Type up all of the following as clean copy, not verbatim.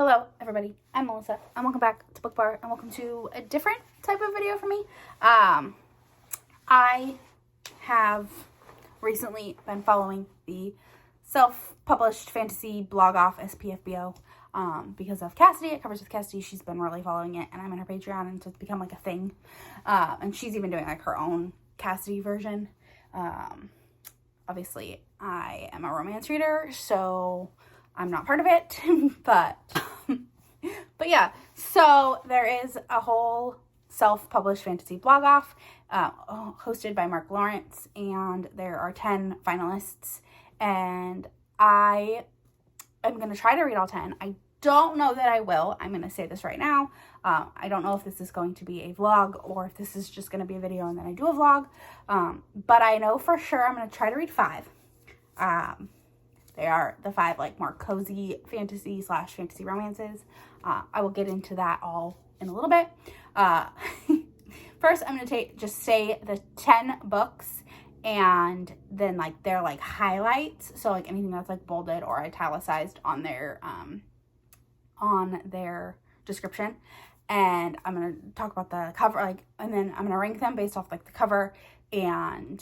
Hello everybody, I'm Melissa, and welcome back to Book Bar, and welcome to a different type of video for me. I have recently been following the self-published fantasy blog off SPFBO because of Cassidy. It covers with Cassidy. She's been really following it, and I'm in her Patreon, and so it's become like a thing. And she's even doing like her own Cassidy version. Obviously, I am a romance reader, so I'm not part of it, but yeah, so there is a whole self-published fantasy blog off hosted by Mark Lawrence, and there are 10 finalists, and I am going to try to read all 10. I don't know that I will. I'm going to say this right now. I don't know if this is going to be a vlog or if this is just going to be a video and then I do a vlog, but I know for sure I'm going to try to read 5. They are the 5 like more cozy fantasy / fantasy romances. I will get into that all in a little bit. First, I'm going to just say the 10 books and then like their like highlights. So like anything that's like bolded or italicized on their description. And I'm going to talk about the cover, and then I'm going to rank them based off like the cover and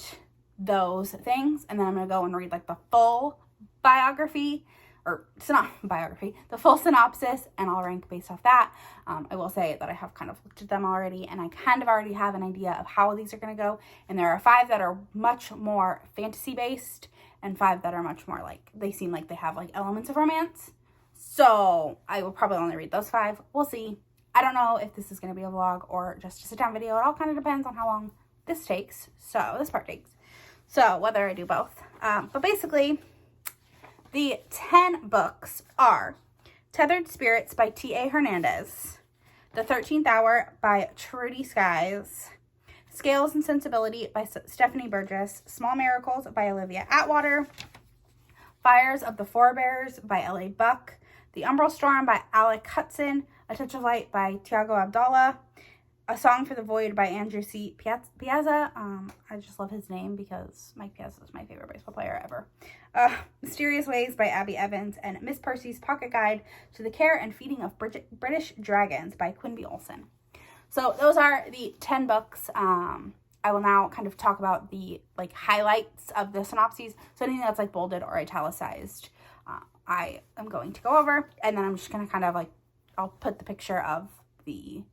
those things. And then I'm going to go and read like the full biography, or it's not biography, the full synopsis, and I'll rank based off that. I will say that I have kind of looked at them already, and I kind of already have an idea of how these are going to go. And there are 5 that are much more fantasy based, and 5 that are much more like, they seem like they have like elements of romance. So I will probably only read those 5. We'll see. I don't know if this is going to be a vlog or just a sit down video. It all kind of depends on how long this takes. So this part takes. So whether I do both. But basically, the 10 books are Tethered Spirits by T.A. Hernandez, The 13th Hour by Trudy Skies, Scales and Sensibility by Stephanie Burgess, Small Miracles by Olivia Atwater, Fires of the Forebears by L.A. Buck, The Umbral Storm by Alec Hudson, A Touch of Light by Tiago Abdallah, A Song for the Void by Andrew C. Piazza. I just love his name because Mike Piazza is my favorite baseball player ever. Mysterious Ways by Abby Evans, and Miss Percy's Pocket Guide to the Care and Feeding of British Dragons by Quinby Olson. So those are the 10 books. I will now kind of talk about the like highlights of the synopses. So anything that's like bolded or italicized, I am going to go over, and then I'm just going to kind of like, I'll put the picture of the,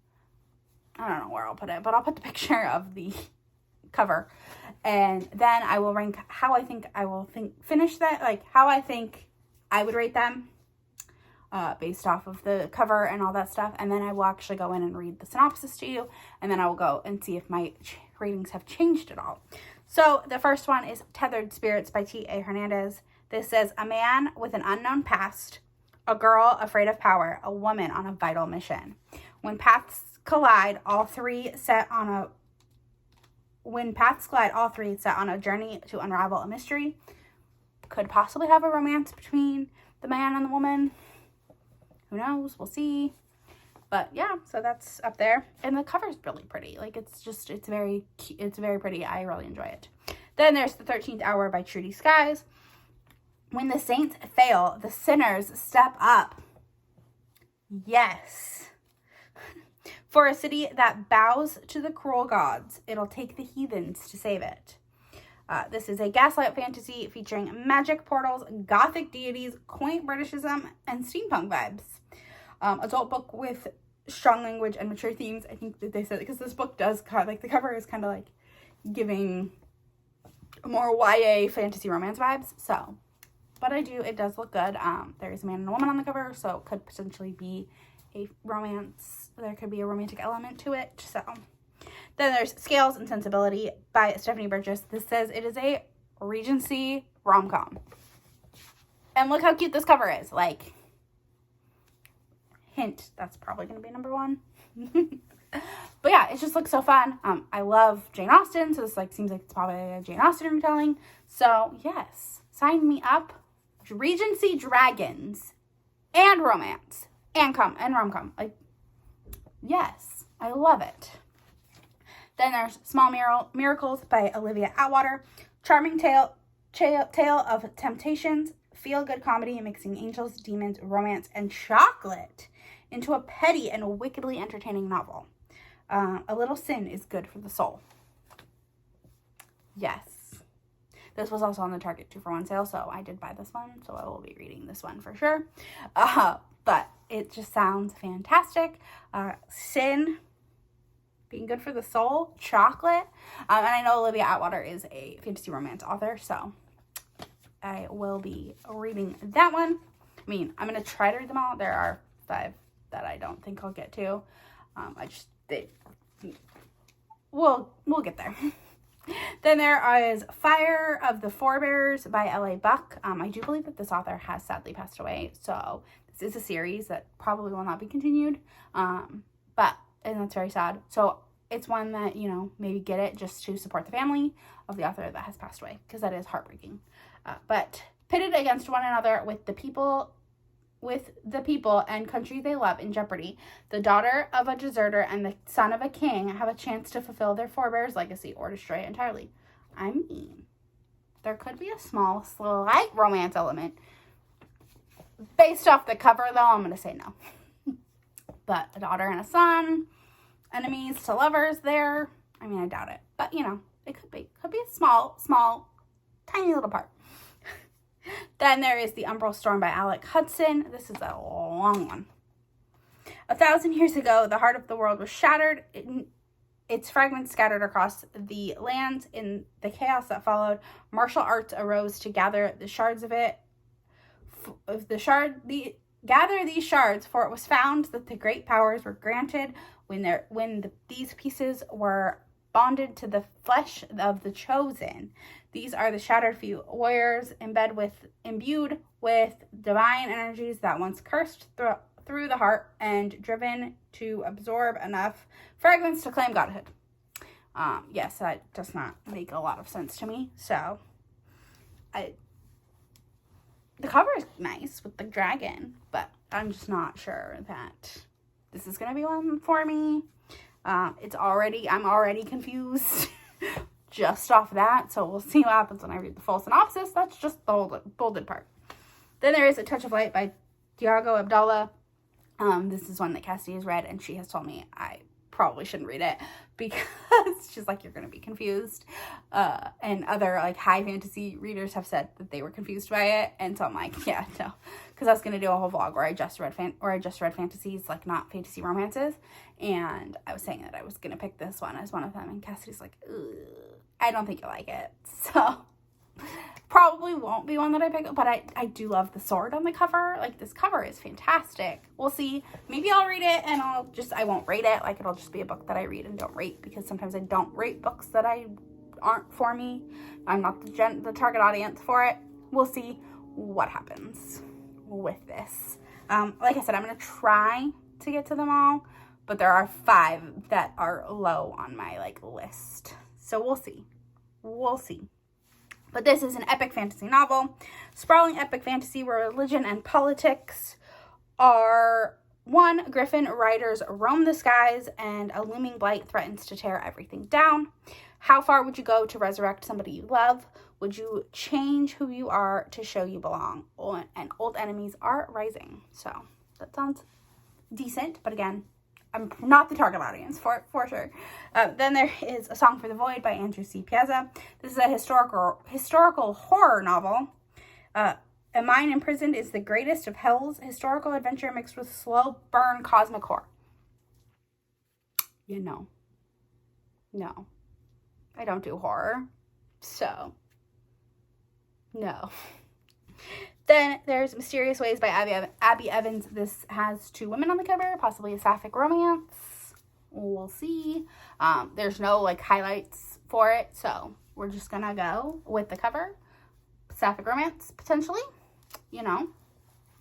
I don't know where I'll put it, but I'll put the picture of the cover, and then I will rank how I think I will finish that, like how I think I would rate them based off of the cover and all that stuff. And then I will actually go in and read the synopsis to you, and then I will go and see if my ratings have changed at all. So the first one is Tethered Spirits by T.A. Hernandez. This says, a man with an unknown past, a girl afraid of power, a woman on a vital mission. When paths collide, all three set on a journey to unravel a mystery. Could possibly have a romance between the man and the woman. Who knows? We'll see. But yeah, so that's up there. And the cover's really pretty. Like it's very pretty. I really enjoy it. Then there's The 13th Hour by Trudy Skies. When the saints fail, the sinners step up. Yes. For a city that bows to the cruel gods, it'll take the heathens to save it. This is a gaslight fantasy featuring magic portals, gothic deities, quaint Britishism, and steampunk vibes. Adult book with strong language and mature themes. I think that they said, because this book does like the cover is kind of like giving more YA fantasy romance vibes. So, but it does look good. There is a man and a woman on the cover, so it could potentially be a romance. There could be a romantic element to it. So then there's Scales and Sensibility by Stephanie Burgess. This says it is a Regency rom-com. And look how cute this cover is. Like, hint, that's probably going to be number 1. But yeah, it just looks so fun. I love Jane Austen, so this like seems like it's probably a Jane Austen retelling. So yes, sign me up. Regency dragons and romance and rom-com. Like, yes, I love it. Then there's Small Miracles by Olivia Atwater. Charming tale of temptations, feel-good comedy mixing angels, demons, romance, and chocolate into a petty and wickedly entertaining novel. A little sin is good for the soul. Yes. This was also on the Target 2-for-1 sale, so I did buy this one, so I will be reading this one for sure. But it just sounds fantastic. Sin being good for the soul, chocolate. And I know Olivia Atwater is a fantasy romance author, so I will be reading that one. I mean, I'm going to try to read them all. There are 5 that I don't think I'll get to. We'll get there. Then there is Fire of the Forebears by L.A. Buck. I do believe that this author has sadly passed away, so this is a series that probably will not be continued. And that's very sad. So it's one that, you know, maybe get it just to support the family of the author that has passed away, because that is heartbreaking. But pitted against one another with the people and country they love in jeopardy, the daughter of a deserter and the son of a king have a chance to fulfill their forebears' legacy or destroy it entirely. I mean, there could be a small, slight romance element. Based off the cover, though, I'm going to say no. But a daughter and a son, enemies to lovers there. I mean, I doubt it. But, you know, it could be. Could be a small, tiny little part. Then there is The Umbral Storm by Alec Hudson. This is a long one. 1,000 years ago, the heart of the world was shattered. Its fragments scattered across the lands. In the chaos that followed, martial arts arose to gather the shards of it. Gather these shards, for it was found that the great powers were granted when these pieces were bonded to the flesh of the chosen. These are the shattered few warriors imbued with divine energies that once cursed through the heart and driven to absorb enough fragments to claim godhood. Yes, that does not make a lot of sense to me. So, the cover is nice with the dragon, but I'm just not sure that this is going to be one for me. I'm already confused just off that, so we'll see what happens when I read the full synopsis. That's just the bolded part. Then there is A Touch of Light by Diego Abdallah. This is one that Cassidy has read, and she has told me I probably shouldn't read it because she's like, you're going to be confused. And other like high fantasy readers have said that they were confused by it, and so I'm like, yeah, no, because I was going to do a whole vlog where I just read fantasies, like not fantasy romances, and I was saying that I was going to pick this one as one of them, and Cassidy's like, ugh, I don't think you'll like it, so probably won't be one that I pick up, but I do love the sword on the cover. Like, this cover is fantastic. We'll see. Maybe I'll read it and I won't rate it. Like, it'll just be a book that I read and don't rate, because sometimes I don't rate books that aren't for me. I'm not the target audience for it. We'll see what happens with this. Like I said, I'm going to try to get to them all, but there are 5 that are low on my, like, list. So we'll see. We'll see. But this is an epic fantasy novel. Sprawling epic fantasy where religion and politics are one. Griffin riders roam the skies and a looming blight threatens to tear everything down. How far would you go to resurrect somebody you love? Would you change who you are to show you belong? And old enemies are rising. So that sounds decent, but again, I'm not the target audience for sure. Then there is A Song for the Void by Andrew C. Piazza. This is a historical horror novel. A Mind Imprisoned is the greatest of hell's historical adventure mixed with slow burn cosmic horror. You know. No. I don't do horror. So. No. Then there's Mysterious Ways by Abby Evans. This has 2 women on the cover, possibly a sapphic romance. We'll see. There's no like highlights for it, so we're just gonna go with the cover. Sapphic romance, potentially. You know,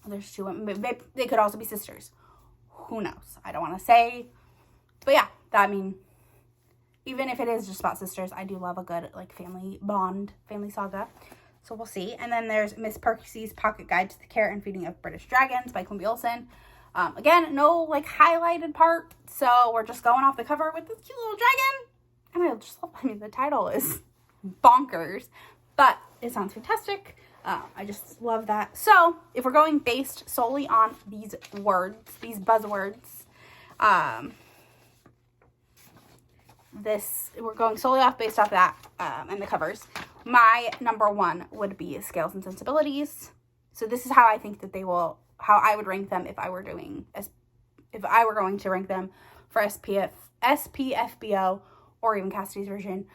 there's 2 women. They could also be sisters. Who knows? I don't want to say. But yeah, I mean, even if it is just about sisters, I do love a good like family saga. So we'll see. And then there's Miss Percy's Pocket Guide to the Care and Feeding of British Dragons by Quimby Olsen. Again, no like highlighted part, so we're just going off the cover with this cute little dragon. And I just love, the title is bonkers, but it sounds fantastic. I just love that. So if we're going based solely on these words, these buzzwords, we're going solely based off that, and the covers. My number one would be Scales and Sensibilities. So this is how I think that how I would rank them if I were going to rank them for SPFBO, or even Cassidy's version.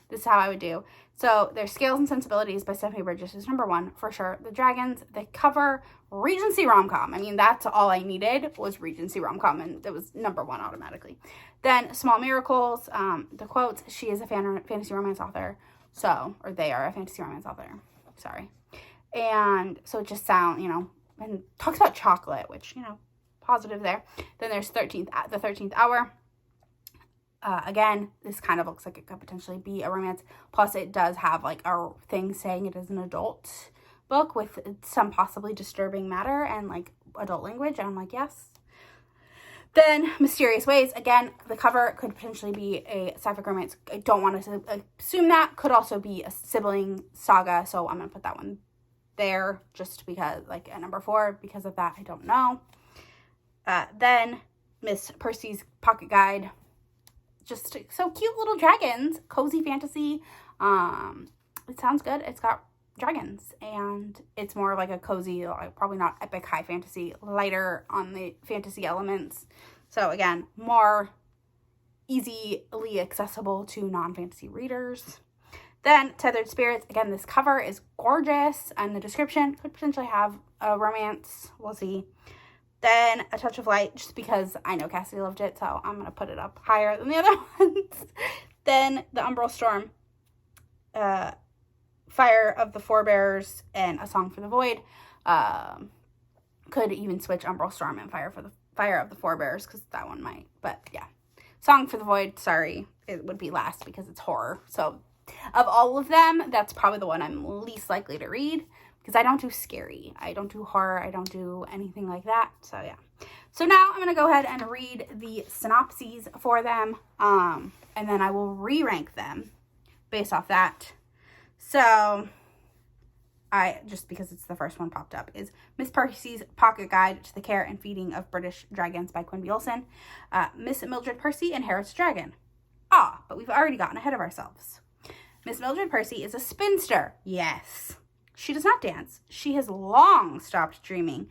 This is how I would do. So there's Scales and Sensibilities by Stephanie Bridges is number one for sure. The Dragons, they cover Regency rom-com. I mean, that's all I needed was Regency rom-com, and it was number one automatically. Then Small Miracles, the quotes, she is a fantasy romance author. Or they are a fantasy romance author. Sorry. And so it just sounds, and talks about chocolate, which, positive there. Then there's the 13th Hour. Again, this kind of looks like it could potentially be a romance. Plus, it does have like a thing saying it is an adult book with some possibly disturbing matter and like adult language. And I'm like, yes. Then Mysterious Ways. Again, the cover could potentially be a sapphic romance. I don't want to assume that. Could also be a sibling saga. So I'm going to put that one there just because, like, at number 4, because of that. I don't know. Then Miss Percy's Pocket Guide. Just so cute little dragons, cozy fantasy. It sounds good. It's got dragons, and it's more like a cozy, probably not epic high fantasy, lighter on the fantasy elements. So again, more easily accessible to non-fantasy readers. Then Tethered Spirits. Again, this cover is gorgeous, and the description could potentially have a romance. We'll see. Then A Touch of Light, just because I know Cassie loved it, so I'm going to put it up higher than the other ones. Then The Umbral Storm, Fire of the Forebears, and A Song for the Void. Could even switch Umbral Storm and Fire of the Forebears, because that one might. But yeah, Song for the Void, sorry, it would be last because it's horror. So of all of them, that's probably the one I'm least likely to read. Because I don't do scary. I don't do horror. I don't do anything like that. So, yeah. So, now I'm going to go ahead and read the synopses for them. And then I will re-rank them based off that. So, just because it's the first one popped up, is Miss Percy's Pocket Guide to the Care and Feeding of British Dragons by Quimby Olson. Miss Mildred Percy inherits a dragon. But we've already gotten ahead of ourselves. Miss Mildred Percy is a spinster. Yes. She does not dance. She has long stopped dreaming,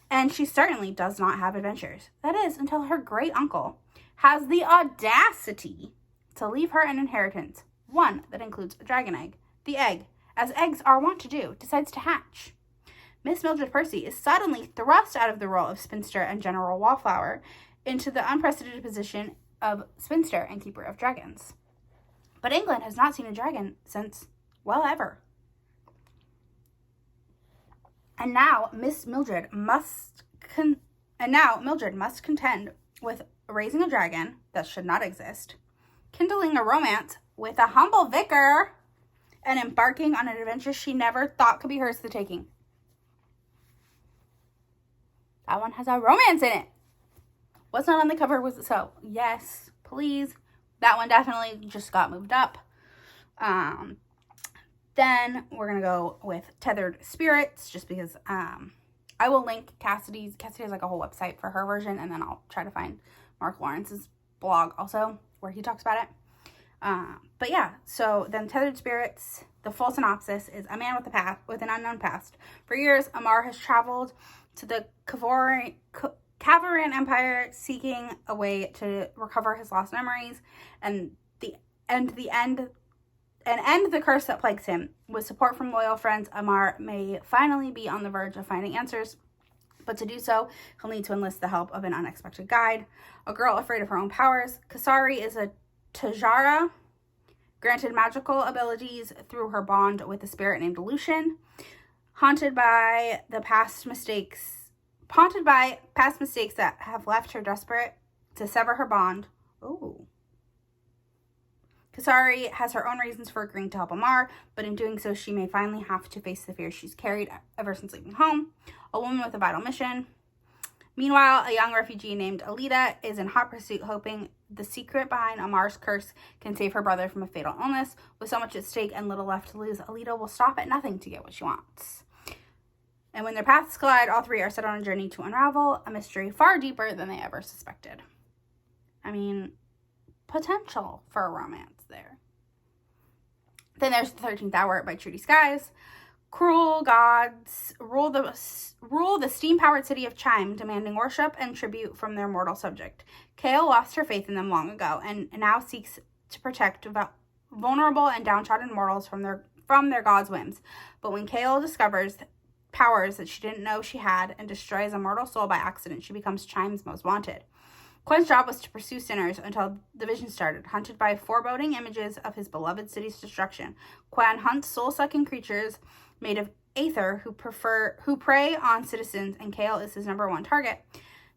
and she certainly does not have adventures. That is, until her great uncle has the audacity to leave her an inheritance, one that includes a dragon egg. The egg, as eggs are wont to do, decides to hatch. Miss Mildred Percy is suddenly thrust out of the role of spinster and general wallflower into the unprecedented position of spinster and keeper of dragons. But England has not seen a dragon since, well, ever. And now Mildred must contend with raising a dragon that should not exist, kindling a romance with a humble vicar, and embarking on an adventure she never thought could be hers for the taking. That one has a romance in it. What's not on the cover was so. Yes, please. That one definitely just got moved up. Then we're going to go with Tethered Spirits, just because I will link Cassidy's. Cassidy has like a whole website for her version, and then I'll try to find Mark Lawrence's blog also, where he talks about it. But yeah, so then Tethered Spirits, the full synopsis is a man with an unknown past. For years, Amar has traveled to the Kavaran Empire seeking a way to recover his lost memories and end the curse that plagues him. With support from loyal friends, Amar may finally be on the verge of finding answers, but to do so, he'll need to enlist the help of an unexpected guide. A girl afraid of her own powers, Kasari is a Tajara, granted magical abilities through her bond with a spirit named Lucian. Haunted by past mistakes that have left her desperate to sever her bond. Ooh. Kasari has her own reasons for agreeing to help Amar, but in doing so, she may finally have to face the fears she's carried ever since leaving home. A woman with a vital mission. Meanwhile, a young refugee named Alita is in hot pursuit, hoping the secret behind Amar's curse can save her brother from a fatal illness. With so much at stake and little left to lose, Alita will stop at nothing to get what she wants. And when their paths collide, all three are set on a journey to unravel a mystery far deeper than they ever suspected. I mean, potential for a romance there. Then there's The 13th Hour by Trudy Skies. Cruel gods rule the steam-powered city of Chime, demanding worship and tribute from their mortal subject. Kale lost her faith in them long ago, and now seeks to protect vulnerable and downtrodden mortals from their god's whims. But when Kale discovers powers that she didn't know she had and destroys a mortal soul by accident, she becomes Chime's most wanted. Quen's job was to pursue sinners until the vision started. Hunted by foreboding images of his beloved city's destruction, Quen hunts soul-sucking creatures made of aether who prey on citizens, and Kale is his number one target.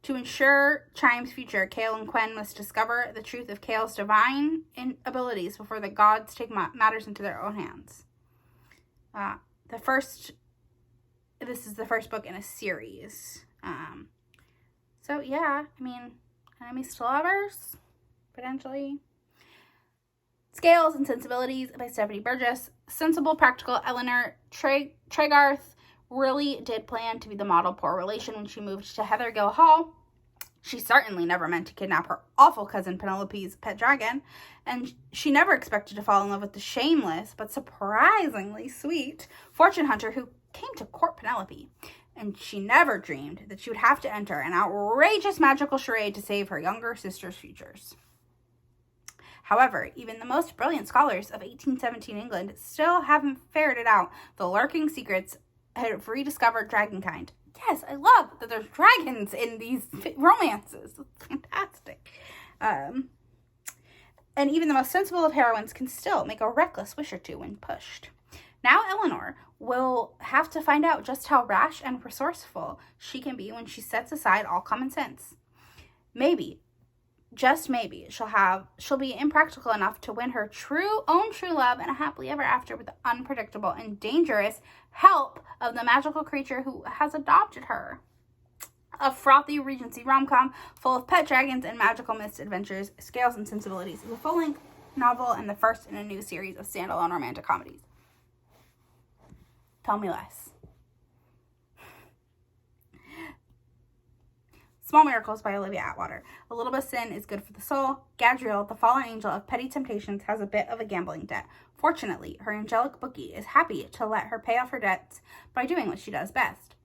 To ensure Chime's future, Kale and Quen must discover the truth of Kale's divine abilities before the gods take matters into their own hands. This is the first book in a series. So yeah, I mean, enemies to lovers, potentially. Scales and Sensibilities by Stephanie Burgess. Sensible, practical Eleanor Tregarth really did plan to be the model poor relation when she moved to Heathergill Hall. She certainly never meant to kidnap her awful cousin Penelope's pet dragon, and she never expected to fall in love with the shameless but surprisingly sweet fortune hunter who came to court Penelope. And she never dreamed that she would have to enter an outrageous magical charade to save her younger sister's futures. However, even the most brilliant scholars of 1817 England still haven't ferreted out the lurking secrets of rediscovered dragonkind. Yes, I love that there's dragons in these romances. It's fantastic. And even the most sensible of heroines can still make a reckless wish or two when pushed. Now Eleanor will have to find out just how rash and resourceful she can be when she sets aside all common sense. Maybe, just maybe, she'll be impractical enough to win her own true love and a happily ever after with the unpredictable and dangerous help of the magical creature who has adopted her. A frothy Regency rom-com full of pet dragons and magical mist adventures, Scales and Sensibilities is a full-length novel and the first in a new series of standalone romantic comedies. Tell me less. Small Miracles by Olivia Atwater. A little bit of sin is good for the soul. Gadriel, the fallen angel of petty temptations, has a bit of a gambling debt. Fortunately, her angelic bookie is happy to let her pay off her debts by doing what she does best.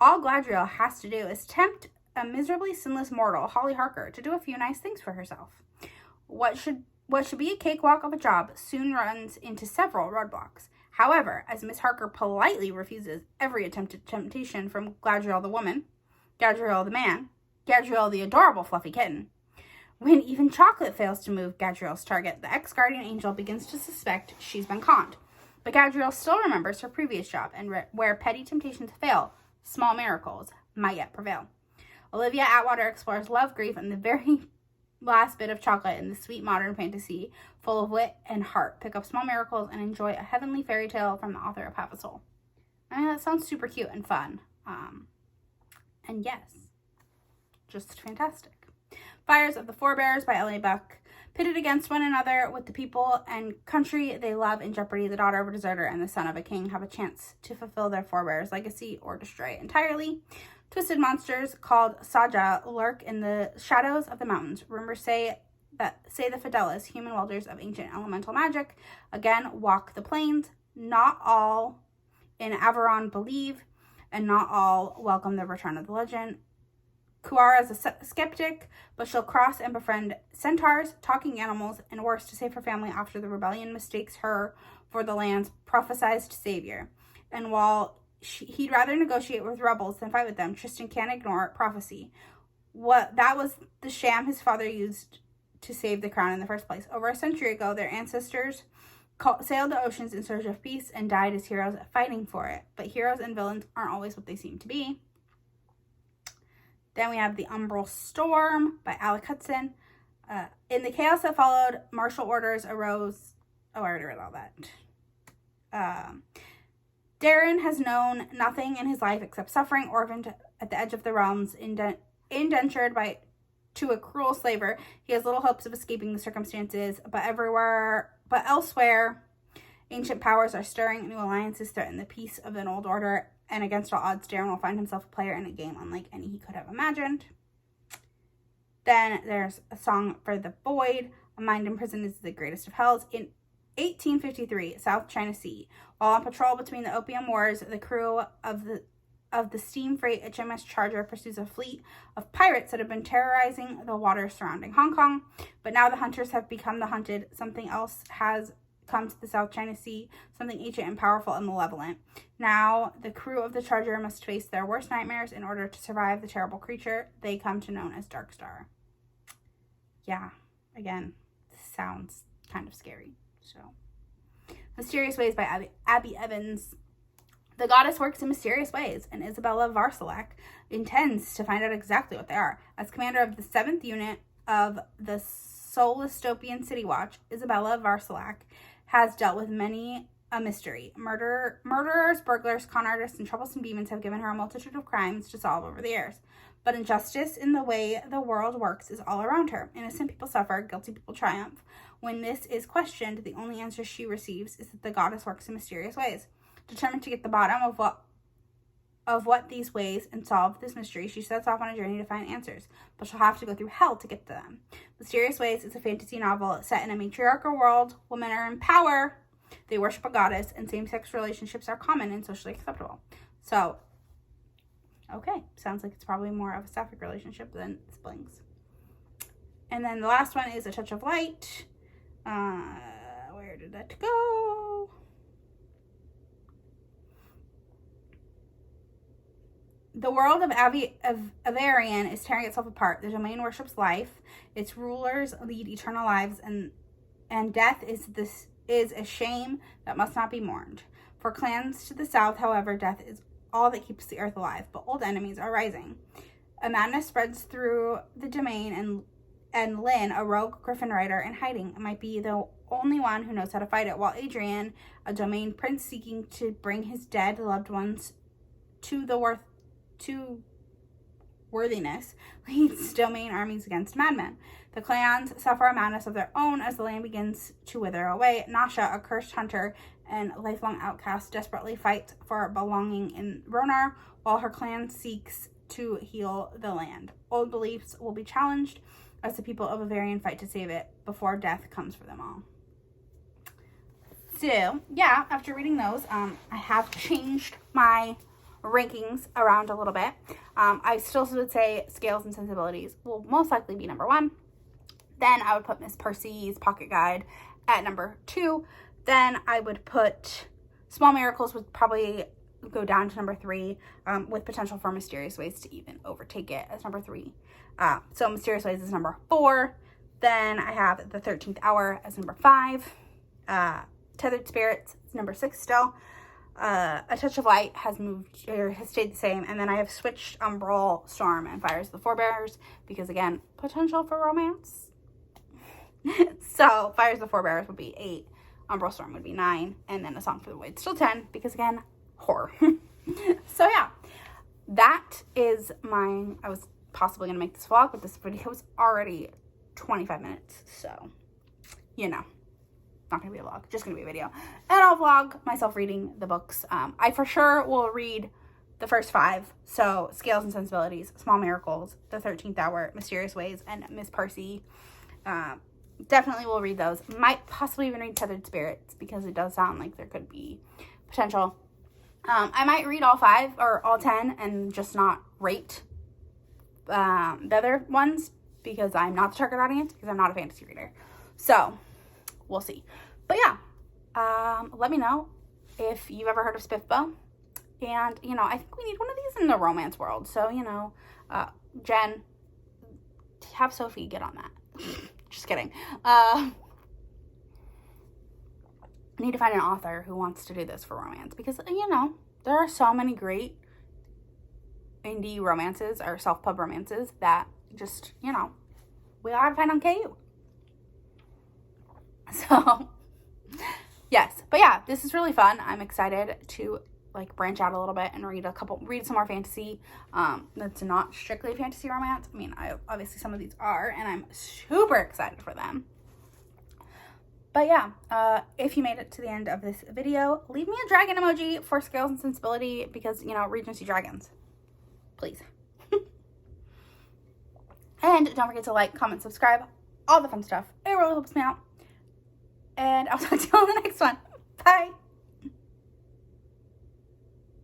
All Gadriel has to do is tempt a miserably sinless mortal, Holly Harker, to do a few nice things for herself. What should be a cakewalk of a job soon runs into several roadblocks. However, as Miss Harker politely refuses every attempted temptation from Gadriel the woman, Gadriel the man, Gadriel the adorable fluffy kitten, when even chocolate fails to move Gadriel's target, the ex-guardian angel begins to suspect she's been conned. But Gadriel still remembers her previous job, and where petty temptations fail, small miracles might yet prevail. Olivia Atwater explores love, grief, and the very last bit of chocolate in the sweet modern fantasy full of wit and heart. Pick up Small Miracles and enjoy a heavenly fairy tale from the author of Half a Soul. I mean, that sounds super cute and fun. And yes, just fantastic. Fires of the Forebears by L.A. Buck. Pitted against one another with the people and country they love in jeopardy, the daughter of a deserter and the son of a king have a chance to fulfill their forebears' legacy or destroy it entirely. Twisted monsters called Saja lurk in the shadows of the mountains. Rumors say the Fidelis, human wielders of ancient elemental magic, again walk the plains. Not all in Averon believe, and not all welcome the return of the legend. Kuara is a skeptic, but she'll cross and befriend centaurs, talking animals, and worse, to save her family after the rebellion mistakes her for the land's prophesized savior. And while he'd rather negotiate with rebels than fight with them, Tristan can't ignore prophecy. That was the sham his father used to save the crown in the first place. Over a century ago, their ancestors sailed the oceans in search of peace and died as heroes fighting for it. But heroes and villains aren't always what they seem to be. Then we have The Umbral Storm by Alec Hudson. In the chaos that followed, martial orders arose. Oh, I already read all that. Darren has known nothing in his life except suffering, orphaned at the edge of the realms, indentured to a cruel slaver, he has little hopes of escaping the circumstances, but elsewhere, ancient powers are stirring, new alliances threaten the peace of an old order, and against all odds, Darren will find himself a player in a game unlike any he could have imagined. Then there's A Song for the Void. A mind in prison is the greatest of hells. In 1853, South China Sea. While on patrol between the Opium Wars, the crew of the steam freight HMS Charger pursues a fleet of pirates that have been terrorizing the waters surrounding Hong Kong. But now the hunters have become the hunted. Something else has come to the South China Sea, something ancient and powerful and malevolent. Now the crew of the Charger must face their worst nightmares in order to survive the terrible creature they come to know as Dark Star. Yeah, again, this sounds kind of scary. So, Mysterious Ways by Abby Evans. The goddess works in mysterious ways, and Isabella Varsalak intends to find out exactly what they are. As commander of the 7th unit of the Solistopian City Watch, Isabella Varsalak has dealt with many a mystery. Murderers, burglars, con artists, and troublesome demons have given her a multitude of crimes to solve over the years. But injustice in the way the world works is all around her. Innocent people suffer, guilty people triumph. When this is questioned, the only answer she receives is that the goddess works in mysterious ways. Determined to get the bottom of what these ways and solve this mystery, she sets off on a journey to find answers, but she'll have to go through hell to get to them. Mysterious Ways is a fantasy novel set in a matriarchal world. Women are in power, they worship a goddess, and same-sex relationships are common and socially acceptable. So, okay, sounds like it's probably more of a sapphic relationship than siblings. And then the last one is A Touch of Light. Where did that go? The world of Avarian is tearing itself apart. The domain worships life. Its rulers lead eternal lives, and death is a shame that must not be mourned. For clans to the south, however, death is all that keeps the earth alive, but old enemies are rising. A madness spreads through the domain, and Lynn, a rogue griffin rider in hiding, might be the only one who knows how to fight it, while Adrian, a domain prince seeking to bring his dead loved ones to worthiness, leads domain armies against madmen. The clans suffer a madness of their own as the land begins to wither away. Nasha, a cursed hunter and lifelong outcast, desperately fights for belonging in Ronar, while her clan seeks to heal the land. Old beliefs will be challenged as the people of Avarian fight to save it before death comes for them all. So, yeah, after reading those, I have changed my rankings around a little bit. I still would say Scales and Sensibilities will most likely be number 1. Then I would put Miss Percy's Pocket Guide at number 2. Then I would put Small Miracles would probably go down to number 3, with potential for Mysterious Ways to even overtake it as number 3. So Mysterious Ways is number 4. Then I have The 13th Hour as number 5. Tethered Spirits is number 6 still. A Touch of Light has stayed the same, and then I have switched Umbral Storm and Fires of the Forebears because, again, potential for romance. So Fires of the Forebears would be 8, Umbral Storm would be 9, and then A Song for the Void still 10 because, again, horror. So yeah, that is I was possibly gonna make this vlog, but this video was already 25 minutes, so you know. Not gonna be a vlog, just gonna be a video, and I'll vlog myself reading the books. I for sure will read the first 5, so Scales and Sensibilities, Small Miracles, The 13th Hour, Mysterious Ways, and Miss Percy. Definitely will read those. Might possibly even read Tethered Spirits because it does sound like there could be potential. I might read all 5 or all 10 and just not rate the other ones because I'm not the target audience, because I'm not a fantasy reader. So we'll see. But yeah, let me know if you've ever heard of SPFBO. And, you know, I think we need one of these in the romance world. So, you know, Jen, have Sophie get on that. Just kidding. Need to find an author who wants to do this for romance. Because, you know, there are so many great indie romances or self-pub romances that just, you know, we gotta find on KU. So, yes. But yeah, this is really fun. I'm excited to like branch out a little bit and read some more fantasy. That's not strictly fantasy romance. I mean, obviously some of these are, and I'm super excited for them. But yeah, if you made it to the end of this video, leave me a dragon emoji for scales and sensibility because, you know, Regency dragons. Please. And don't forget to like, comment, subscribe, all the fun stuff. It really helps me out. And I'll talk to you on the next one. Bye.